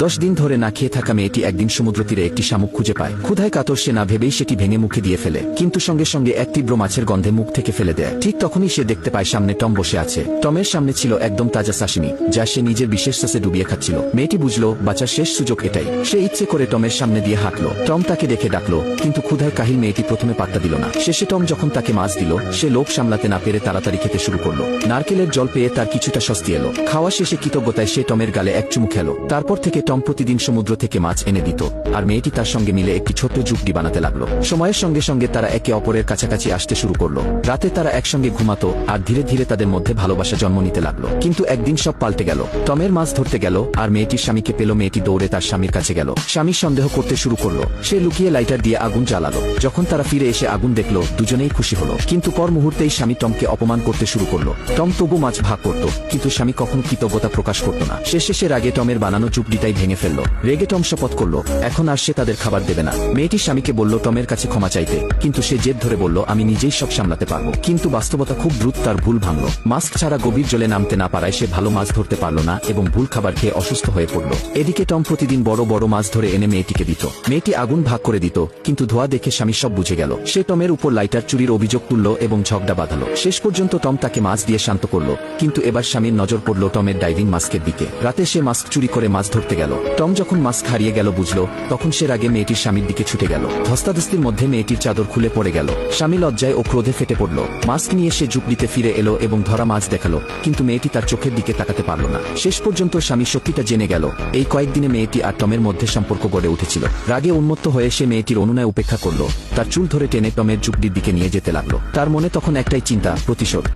10 দিন ধরে না খেয়ে থাকা মেয়েটি একদিন সমুদ্র তীরে একটি শামুক খুঁজে পায়। ক্ষুধায় কাতর সে না ভেবেই সেটি ভেঙে মুখে দিয়ে ফেলে, কিন্তু সঙ্গে সঙ্গে এক তীব্র মাছের গন্ধে মুখ থেকে ফেলে দেয়। ঠিক তখনই সে দেখতে পায় সামনে টম বসে আছে। টমের সামনে ছিল একদম তাজা সাশিমি, যা সে নিজের বিশেষ সসে ডুবিয়ে খাচ্ছিল। মেয়েটি বুঝলো বাঁচার শেষ সুযোগ এটাই। সে ইচ্ছে করে টমের সামনে দিয়ে হাঁটলো। টম তাকে দেখে ডাকলো, কিন্তু ক্ষুধায় কাহিল মেয়েটি প্রথমে পাত্তা দিল না। শেষে টম যখন তাকে মাছ দিল, সে লোভ সামলাতে না পেরে তাড়াতাড়ি খেতে শুরু করলো। নারকেলের জল পেয়ে তার কিছুটা স্বস্তি এলো। খাওয়া শেষে কৃতজ্ঞতায় সে টমের গালে এক চুমু খেলো। তারপর থেকে টম প্রতিদিন সমুদ্র থেকে মাছ এনে দিত, আর মেয়েটি তার সঙ্গে মিলে একটি ছোট্ট ঝুপড়ি বানাতে লাগলো। সময়ের সঙ্গে সঙ্গে তারা একে অপরের কাছাকাছি আসতে শুরু করলো। রাতে তারা একসঙ্গে ঘুমাতো, আর ধীরে ধীরে তাদের মধ্যে ভালোবাসা জন্ম নিতে লাগলো। কিন্তু একদিন সব পাল্টে গেল। টমের মাছ ধরতে গেল, আর মেয়েটির স্বামীকে পেল। মেয়েটি দৌড়ে তার স্বামীর কাছে গেল। স্বামী সন্দেহ করতে শুরু করলো। সে লুকিয়ে লাইটার দিয়ে আগুন জ্বালালো। যখন তারা ফিরে এসে আগুন দেখলো, দুজনেই খুশি হলো। কিন্তু পর মুহূর্তেই স্বামী টমকে অপমান করতে শুরু করলো। টম তবু মাছ ভাগ করত, কিন্তু স্বামী কখনো কৃতজ্ঞতা প্রকাশ করত না। শেষে সে রাগে টমের বানানো চুপড়িটাই ভেঙে ফেললো। রেগে টম শপথ করলো এখন আর সে তাদের খাবার দেবে না। মেয়েটি স্বামীকে বলল টমের কাছে ক্ষমা চাইতে, কিন্তু সে জেদ ধরে বলল আমি নিজেই সব সামলাতে পারবো। কিন্তু বাস্তবতা খুব দ্রুত তার ভুল ভাঙলো। মাস্ক ছাড়া গভীর জলে নামতে না পারায় সে ভালো মাছ ধরতে পারল না এবং ভুল খাবার খেয়ে অসুস্থ হয়ে পড়ল। এদিকে টম প্রতিদিন বড় বড় মাছ ধরে এনে মেয়েটিকে দিত। মেয়েটি আগুন ভাগ করে দিত, কিন্তু ধোঁয়া দেখে স্বামী সব বুঝে গেল। সে টমের উপর লাইটার চুরির অভিযোগ তুলল এবং ঝগড়া বাঁধালো। শেষ পর্যন্ত টম তাকে মাছ দিয়ে শান্ত করল, কিন্তু এবার স্বামীর নজর পড়ল টমের ডাইভিং মাস্কের দিকে। রাতে সে মাস্ক চুরি করে মাছ ধরতে গেল। টম যখন মাস্ক হারিয়ে গেল বুঝলো, তখন সে রাগে মেয়েটির স্বামীর দিকে ছুটে গেল। ধস্তাধস্তির মধ্যে মেয়েটির চাদর খুলে পড়ে গেল। স্বামী লজ্জায় ও ক্রোধে ফেটে পড়ল। মাস্ক নিয়ে সে ঝুপড়িতে ফিরে এলো এবং ধরা মাছ দেখালো, কিন্তু মেয়েটি তার চোখের দিকে তাকাতে পারল না। শেষ পর্যন্ত স্বামী সত্যিটা জেনে গেল। এই কয়েকদিনে মেয়েটি আর টমের মধ্যে সম্পর্ক গড়ে উঠেছিল। রাগে উন্মত্ত হয়ে সে মেয়েটির অনুনয় উপেক্ষা করল। তার চুল ধরে টেনে টমের ঝুপড়ির দিকে নিয়ে যেতে লাগলো। তার মনে তখন একটাই চিন্তা, প্রতিশোধ।